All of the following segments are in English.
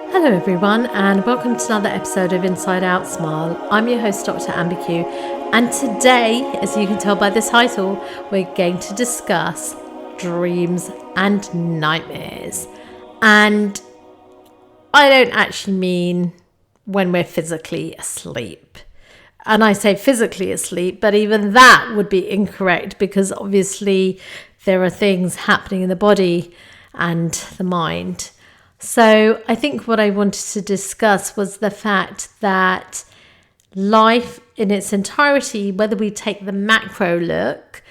Hello everyone, and welcome to another episode of Inside Out Smile. I'm your host, Dr. Amber Q, and today, as you can tell by the title, we're going to discuss dreams and nightmares. And I don't actually mean when we're physically asleep. And I say physically asleep, but even that would be incorrect because obviously there are things happening in the body and the mind. So I think what I wanted to discuss was the fact that life in its entirety, whether we take the macro look,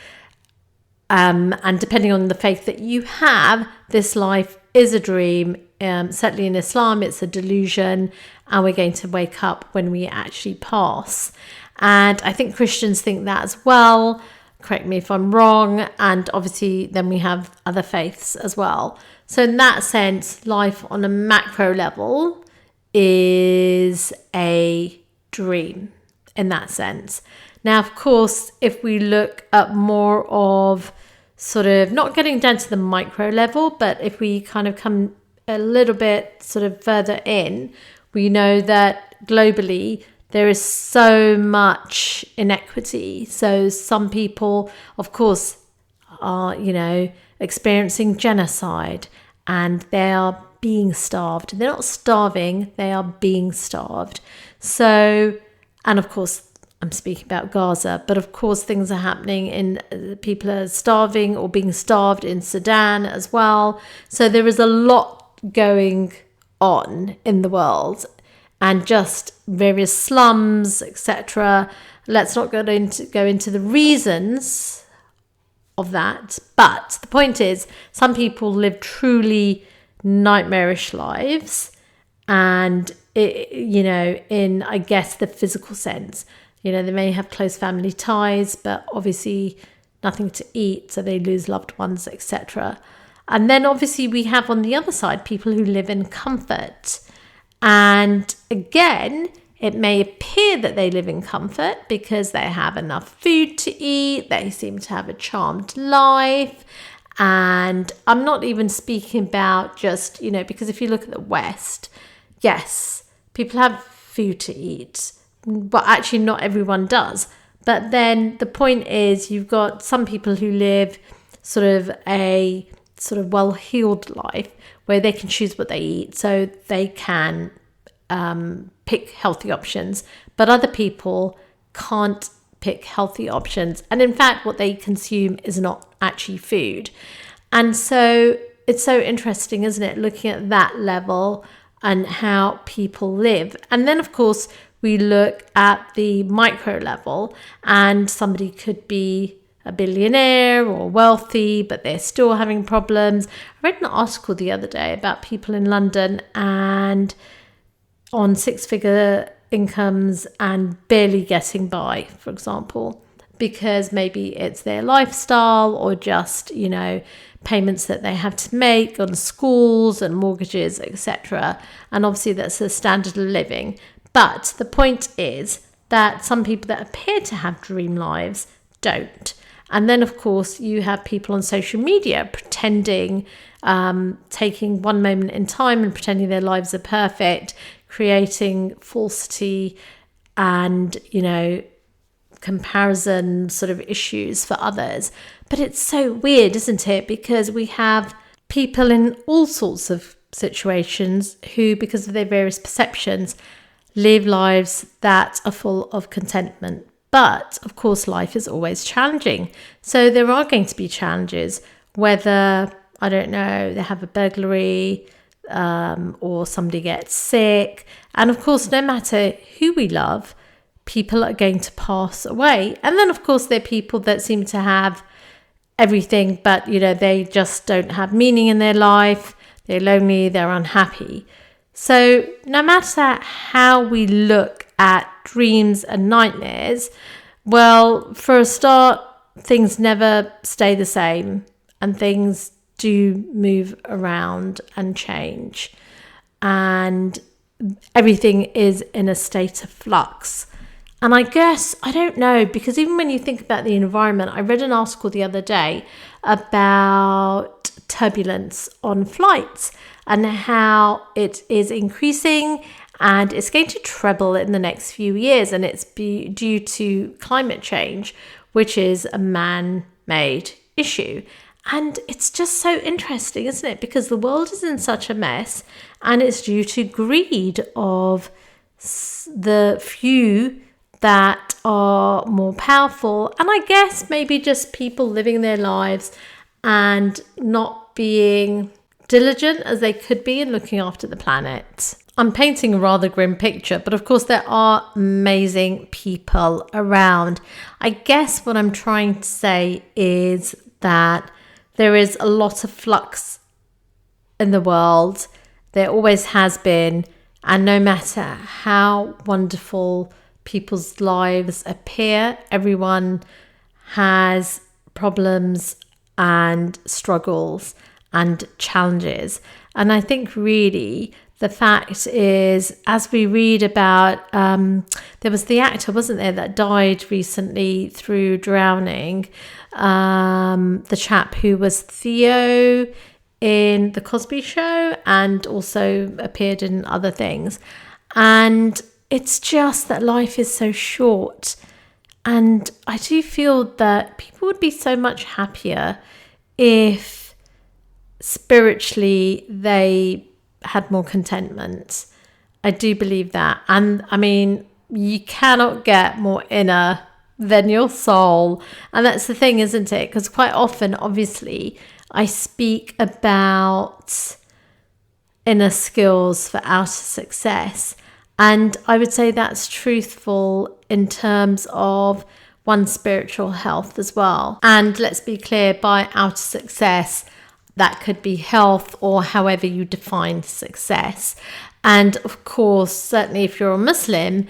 and depending on the faith that you have, this life is a dream. Certainly in Islam, it's a delusion, and we're going to wake up when we actually pass. And I think Christians think that as well. Correct me if I'm wrong. And obviously then we have other faiths as well. So in that sense, life on a macro level is a dream in that sense. Now, of course, if we look at more of sort of not getting down to the micro level, but if we kind of come a little bit sort of further in, we know that globally there is so much inequity. So some people, of course, are, experiencing genocide and they are being starved. They're not starving, they are being starved. So, and of course, I'm speaking about Gaza, but of course things are happening people are starving or being starved in Sudan as well. So there is a lot going on in the world and just various slums, etc. Let's not go into the reasons of that, but the point is some people live truly nightmarish lives, and in I guess the physical sense, they may have close family ties, but obviously nothing to eat, so they lose loved ones, etc. And then obviously we have on the other side people who live in comfort, and again, it may appear that they live in comfort because they have enough food to eat, they seem to have a charmed life. And I'm not even speaking about just, because if you look at the West, yes, people have food to eat, but actually not everyone does. But then the point is you've got some people who live sort of a sort of well-heeled life where they can choose what they eat, so they can pick healthy options, but other people can't pick healthy options, and in fact what they consume is not actually food. And so it's so interesting, isn't it, looking at that level and how people live. And then of course we look at the micro level, and somebody could be a billionaire or wealthy, but they're still having problems. I read an article the other day about people in London and on six-figure incomes and barely getting by, for example, because maybe it's their lifestyle or just, payments that they have to make on schools and mortgages, etc. And obviously that's the standard of living. But the point is that some people that appear to have dream lives don't. And then, of course, you have people on social media pretending, taking one moment in time and pretending their lives are perfect, creating falsity and, comparison sort of issues for others. But it's so weird, isn't it? Because we have people in all sorts of situations who, because of their various perceptions, live lives that are full of contentment. But of course, life is always challenging. So there are going to be challenges, whether, I don't know, they have a burglary, or somebody gets sick. And of course, no matter who we love, people are going to pass away. And then of course, there are people that seem to have everything, but they just don't have meaning in their life. They're lonely, they're unhappy. So no matter how we look at dreams and nightmares, well, for a start, things never stay the same, and things do move around and change, and everything is in a state of flux. And I guess, I don't know, because even when you think about the environment, I read an article the other day about turbulence on flights and how it is increasing and it's going to treble in the next few years. And it's due to climate change, which is a man-made issue. And it's just so interesting, isn't it? Because the world is in such a mess and it's due to greed of the few that are more powerful, and I guess maybe just people living their lives and not being diligent as they could be in looking after the planet. I'm painting a rather grim picture, but of course there are amazing people around. I guess what I'm trying to say is that there is a lot of flux in the world. There always has been, and no matter how wonderful people's lives appear, everyone has problems and struggles and challenges. And I think really the fact is, as we read about, there was the actor, wasn't there, that died recently through drowning, the chap who was Theo in The Cosby Show and also appeared in other things. And it's just that life is so short. And I do feel that people would be so much happier if spiritually they had more contentment. I do believe that. And I mean, you cannot get more inner than your soul. And that's the thing, isn't it? Because quite often, obviously, I speak about inner skills for outer success. And I would say that's truthful in terms of one's spiritual health as well. And let's be clear, by outer success, that could be health or however you define success. And of course, certainly if you're a Muslim,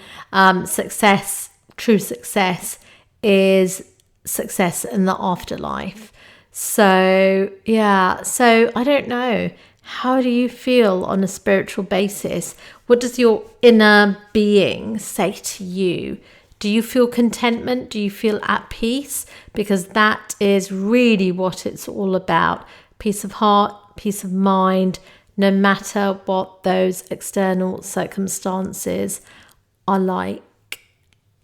success, true success is success in the afterlife. So, yeah, so I don't know. How do you feel on a spiritual basis? What does your inner being say to you? Do you feel contentment? Do you feel at peace? Because that is really what it's all about. Peace of heart, peace of mind, no matter what those external circumstances are like.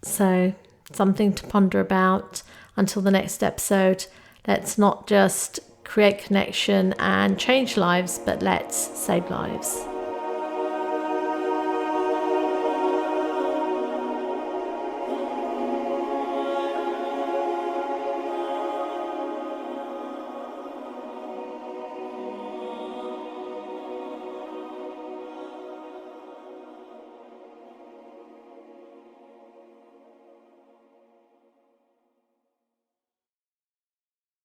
So, something to ponder about. Until the next episode, let's not just create connection and change lives, but let's save lives.